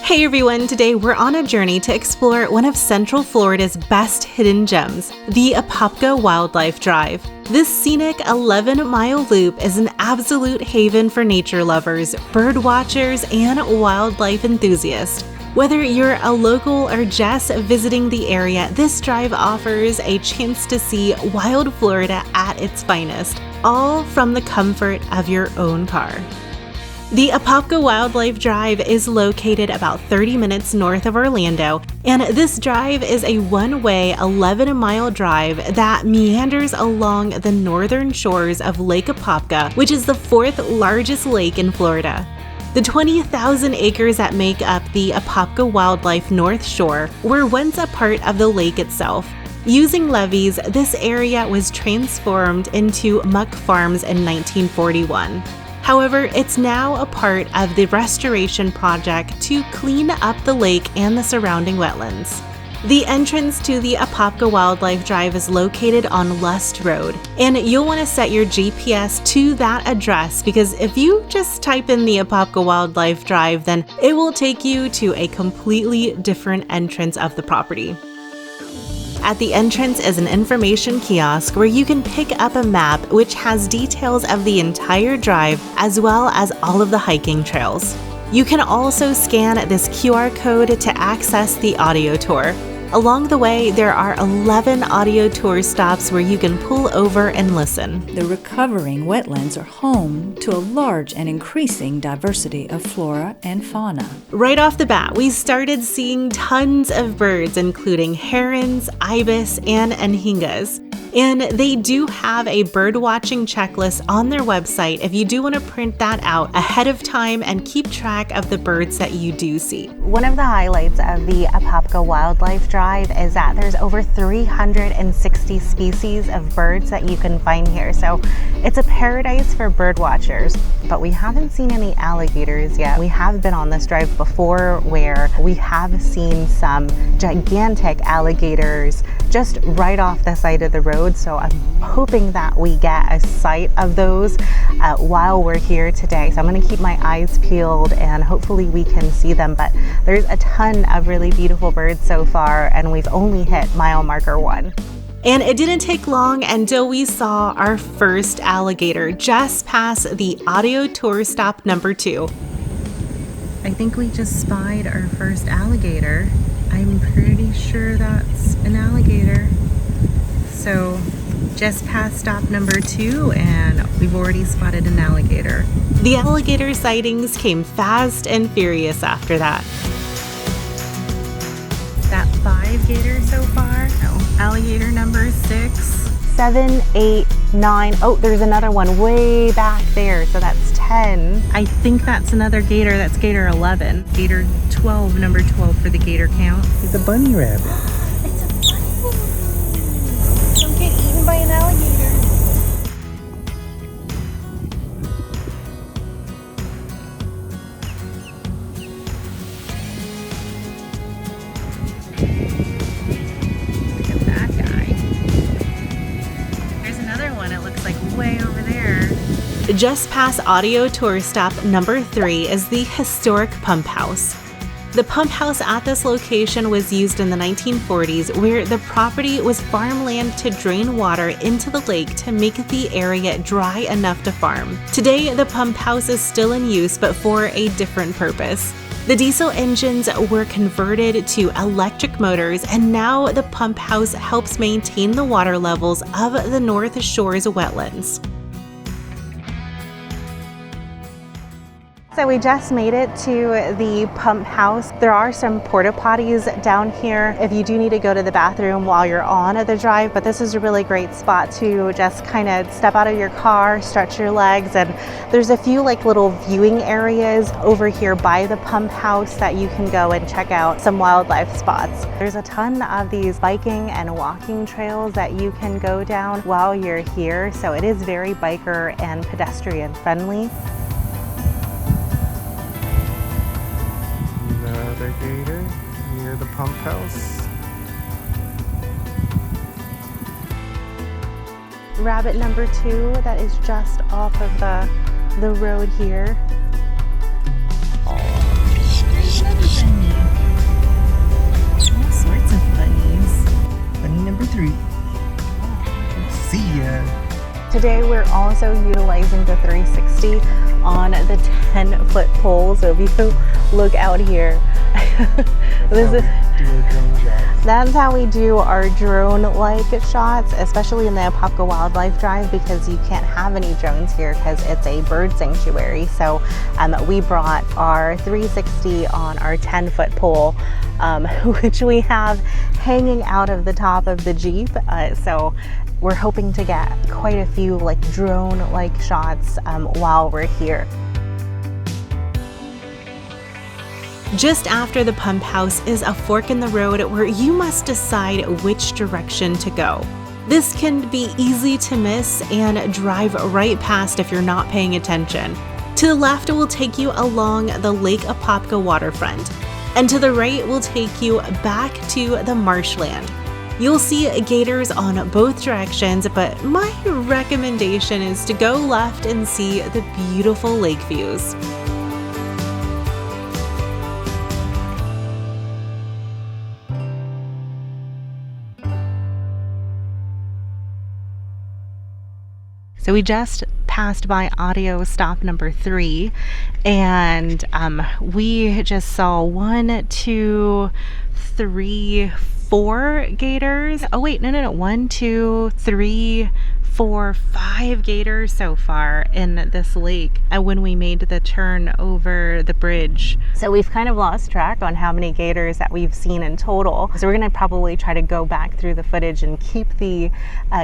Hey everyone, today we're on a journey to explore one of Central Florida's best hidden gems, the Apopka Wildlife Drive. This scenic 11-mile loop is an absolute haven for nature lovers, bird watchers, and wildlife enthusiasts. Whether you're a local or just visiting the area, this drive offers a chance to see wild Florida at its finest, all from the comfort of your own car. The Apopka Wildlife Drive is located about 30 minutes north of Orlando, and this drive is a one-way 11-mile drive that meanders along the northern shores of Lake Apopka, which is the fourth largest lake in Florida. The 20,000 acres that make up the Apopka Wildlife North Shore were once a part of the lake itself. Using levees, this area was transformed into muck farms in 1941. However, it's now a part of the restoration project to clean up the lake and the surrounding wetlands. The entrance to the Apopka Wildlife Drive is located on Lust Road, and you'll want to set your GPS to that address because if you just type in the Apopka Wildlife Drive, then it will take you to a completely different entrance of the property. At the entrance is an information kiosk where you can pick up a map which has details of the entire drive as well as all of the hiking trails. You can also scan this QR code to access the audio tour. Along the way, there are 11 audio tour stops where you can pull over and listen. The recovering wetlands are home to a large and increasing diversity of flora and fauna. Right off the bat, we started seeing tons of birds, including herons, ibis, and anhingas. And they do have a bird watching checklist on their website if you do want to print that out ahead of time and keep track of the birds that you do see. One of the highlights of the Apopka Wildlife Drive is that there's over 360 species of birds that you can find here. So it's a paradise for bird watchers, but we haven't seen any alligators yet. We have been on this drive before where we have seen some gigantic alligators just right off the side of the road. So I'm hoping that we get a sight of those while we're here today. So I'm going to keep my eyes peeled and hopefully we can see them. But there's a ton of really beautiful birds so far, and we've only hit mile marker 1. And it didn't take long until we saw our first alligator just past the audio tour stop number 2. I think we just spied our first alligator. I'm pretty sure that's an alligator. So just past stop number 2 and we've already spotted an alligator. The alligator sightings came fast and furious after that. Is that 5 gators so far? No. Alligator number 6, 7, 8, 9. Oh, there's another one way back there. So that's 10. I think that's another gator. That's gator 11. Gator 12, number 12 for the gator count. It's a bunny rabbit. Get eaten by an alligator. Look at that guy. There's another one, it looks like way over there. Just past audio tour stop number 3 is the historic pump house. The pump house at this location was used in the 1940s, where the property was farmland to drain water into the lake to make the area dry enough to farm. Today, the pump house is still in use, but for a different purpose. The diesel engines were converted to electric motors, and now the pump house helps maintain the water levels of the North Shore's wetlands. So we just made it to the pump house. There are some porta potties down here if you do need to go to the bathroom while you're on the drive, but this is a really great spot to just kind of step out of your car, stretch your legs, and there's a few like little viewing areas over here by the pump house that you can go and check out some wildlife spots. There's a ton of these biking and walking trails that you can go down while you're here, so it is very biker and pedestrian friendly. Another gator near the pump house. Rabbit number 2 that is just off of the road here. Oh, today we're also utilizing the 360 on the 10-foot pole. So if you look out here, that's how we do our drone-like shots, especially in the Apopka Wildlife Drive, because you can't have any drones here because it's a bird sanctuary. So we brought our 360 on our 10-foot pole, which we have hanging out of the top of the Jeep. So we're hoping to get quite a few like drone-like shots while we're here. Just after the pump house is a fork in the road where you must decide which direction to go. This can be easy to miss and drive right past if you're not paying attention. To the left will take you along the Lake Apopka waterfront, and to the right will take you back to the marshland. You'll see gators on both directions, but my recommendation is to go left and see the beautiful lake views. So we just passed by audio stop number 3, and we just saw 1, 2, 3, 4 gators. Oh wait, no. 1, 2, 3, 4, 5 gators so far in this lake when we made the turn over the bridge. So we've kind of lost track on how many gators that we've seen in total. So we're gonna probably try to go back through the footage and keep the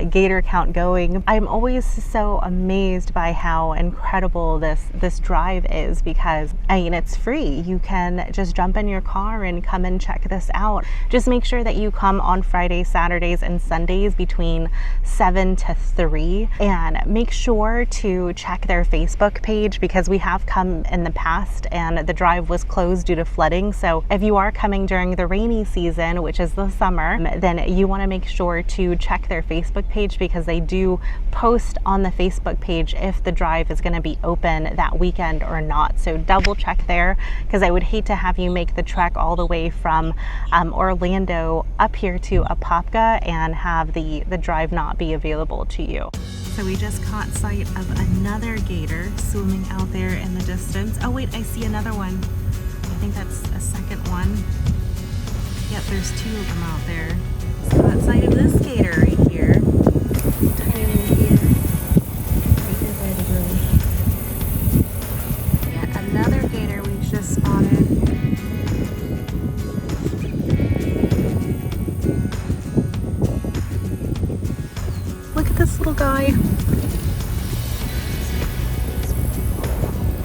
gator count going. I'm always so amazed by how incredible this drive is, because I mean, it's free. You can just jump in your car and come and check this out. Just make sure that you come on Fridays, Saturdays, and Sundays between 7 to 3, and make sure to check their Facebook page, because we have come in the past and the drive was closed due to flooding. So if you are coming during the rainy season, which is the summer, then you want to make sure to check their Facebook page, because they do post on the Facebook page if the drive is going to be open that weekend or not. So double check there, because I would hate to have you make the trek all the way from Orlando up here to Apopka and have the drive not be available to you. So we just caught sight of another gator swimming out there in the distance. Oh wait, I see another one. I think that's a second one. Yep, there's 2 of them out there. Just caught sight of this gator right here. Tiny little gator. Right here by the road. Yeah, another gator we just spotted. Look at this little guy.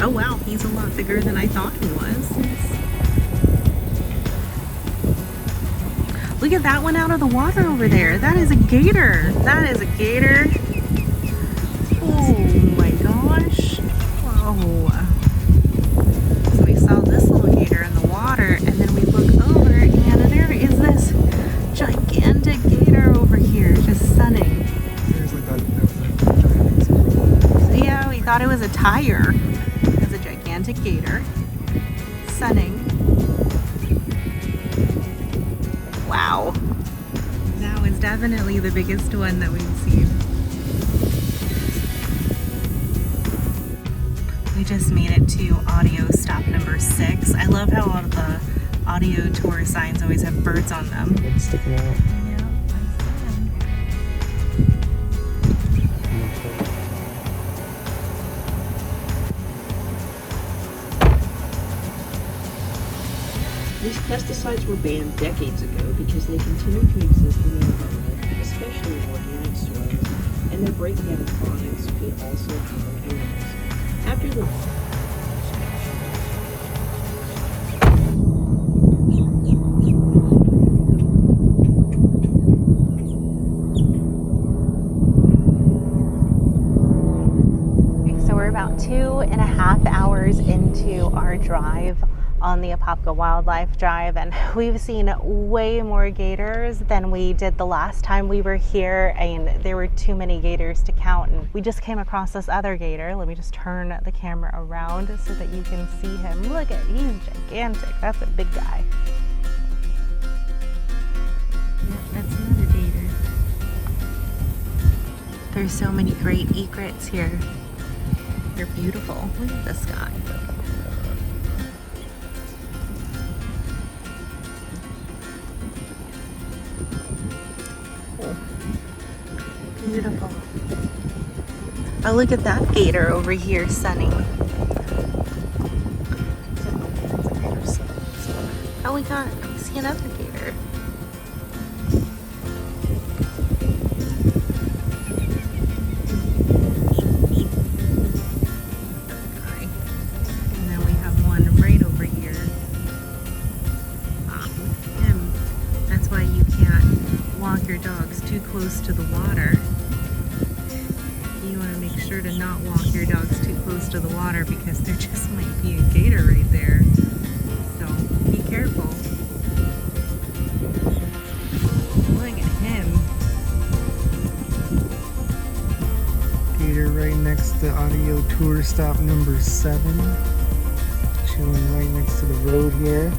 Oh wow, he's a lot bigger than I thought he was. Look at that one out of the water over there. That is a gator. That is a gator. Oh my gosh. Whoa. So we saw this little gator in the water, and then we look over and there is this gigantic gator over here just sunning. Yeah, we thought it was a tire. It's a gigantic gator sunning. Wow. That was definitely the biggest one that we've seen. We just made it to audio stop number 6. I love how all of the audio tour signs always have birds on them. It's sticking out. These pesticides were banned decades ago because they continue to exist in the environment, especially in organic soils, and their breakdown products could also harm animals. After the So we're about 2.5 hours into our drive on the Apopka Wildlife Drive, and we've seen way more gators than we did the last time we were here, and there were too many gators to count. And we just came across this other gator. Let me just turn the camera around so that you can see him. Look at, he's gigantic. That's a big guy. Yep, that's another gator. There's so many great egrets here. They're beautiful. Look at the sky. Beautiful. Oh, look at that gator over here sunning. Oh, we see another gator. And then we have one right over here. Him. That's why you can't walk your dogs too close to the water. You want to make sure to not walk your dogs too close to the water because there just might be a gator right there. So be careful. Look at him. Gator right next to audio tour stop number 7. Chilling right next to the road here.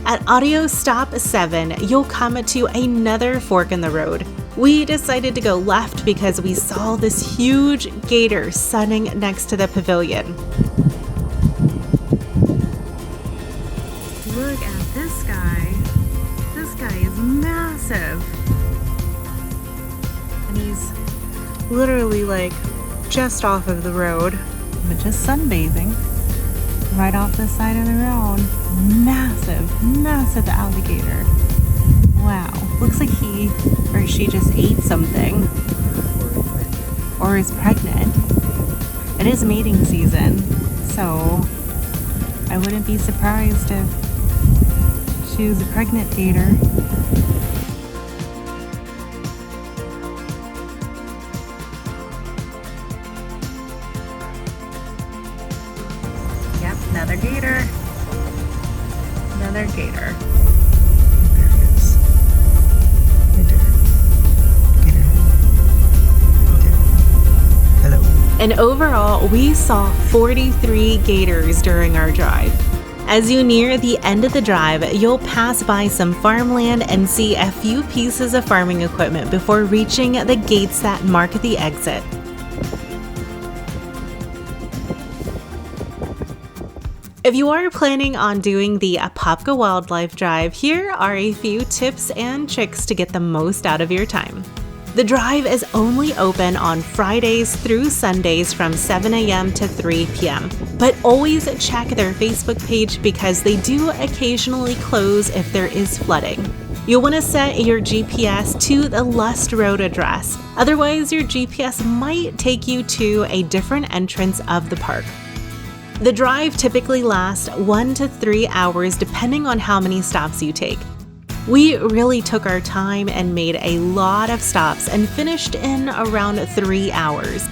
At audio stop 7, you'll come to another fork in the road. We decided to go left because we saw this huge gator sunning next to the pavilion. Look at this guy. This guy is massive. And he's literally like just off of the road, but just sunbathing right off the side of the road. Massive, massive alligator. Wow, looks like he or she just ate something or is pregnant. It is mating season, so I wouldn't be surprised if she was a pregnant gator. Yep, another gator. Another gator. There it is. Right there. Gator. Okay. Hello. And overall, we saw 43 gators during our drive. As you near the end of the drive, you'll pass by some farmland and see a few pieces of farming equipment before reaching the gates that mark the exit. If you are planning on doing the Apopka Wildlife Drive, here are a few tips and tricks to get the most out of your time. The drive is only open on Fridays through Sundays from 7 a.m. to 3 p.m. But always check their Facebook page because they do occasionally close if there is flooding. You'll want to set your GPS to the Lust Road address. Otherwise, your GPS might take you to a different entrance of the park. The drive typically lasts 1 to 3 hours depending on how many stops you take. We really took our time and made a lot of stops and finished in around 3 hours.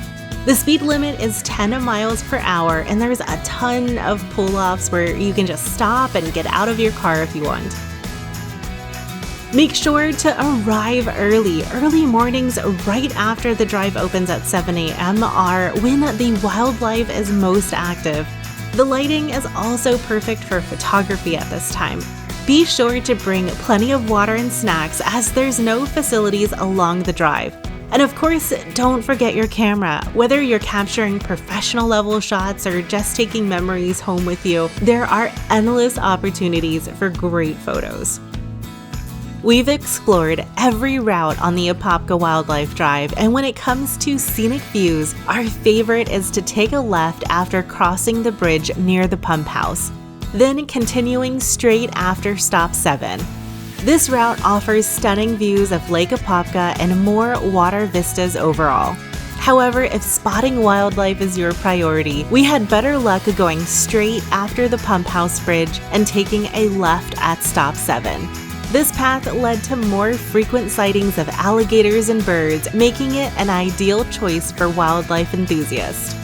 The speed limit is 10 miles per hour and there's a ton of pull-offs where you can just stop and get out of your car if you want. Make sure to arrive early. Early mornings right after the drive opens at 7 a.m. are when the wildlife is most active. The lighting is also perfect for photography at this time. Be sure to bring plenty of water and snacks as there's no facilities along the drive. And of course, don't forget your camera. Whether you're capturing professional level shots or just taking memories home with you, there are endless opportunities for great photos. We've explored every route on the Apopka Wildlife Drive, and when it comes to scenic views, our favorite is to take a left after crossing the bridge near the pump house, then continuing straight after stop 7. This route offers stunning views of Lake Apopka and more water vistas overall. However, if spotting wildlife is your priority, we had better luck going straight after the pump house bridge and taking a left at stop 7. This path led to more frequent sightings of alligators and birds, making it an ideal choice for wildlife enthusiasts.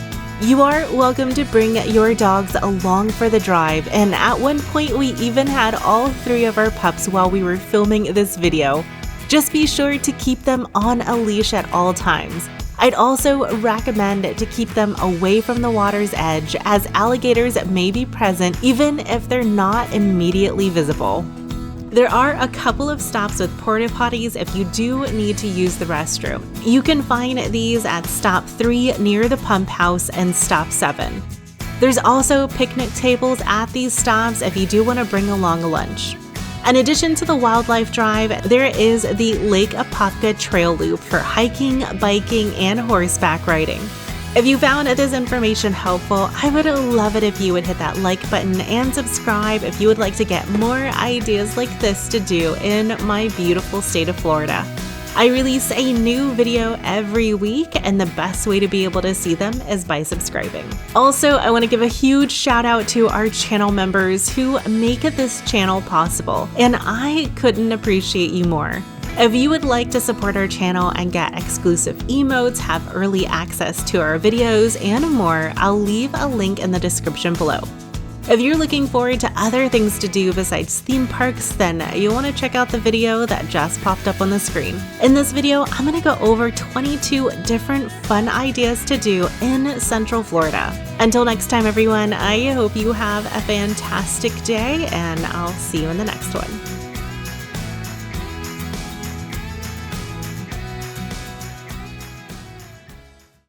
You are welcome to bring your dogs along for the drive, and at one point we even had all 3 of our pups while we were filming this video. Just be sure to keep them on a leash at all times. I'd also recommend to keep them away from the water's edge, as alligators may be present even if they're not immediately visible. There are a couple of stops with porta potties if you do need to use the restroom. You can find these at stop 3 near the pump house and stop 7. There's also picnic tables at these stops if you do want to bring along a lunch. In addition to the wildlife drive, there is the Lake Apopka trail loop for hiking, biking, and horseback riding. If you found this information helpful, I would love it if you would hit that like button and subscribe if you would like to get more ideas like this to do in my beautiful state of Florida. I release a new video every week, and the best way to be able to see them is by subscribing. Also, I want to give a huge shout out to our channel members who make this channel possible, and I couldn't appreciate you more. If you would like to support our channel and get exclusive emotes, have early access to our videos, and more, I'll leave a link in the description below. If you're looking forward to other things to do besides theme parks, then you'll want to check out the video that just popped up on the screen. In this video, I'm going to go over 22 different fun ideas to do in Central Florida. Until next time, everyone, I hope you have a fantastic day, and I'll see you in the next one.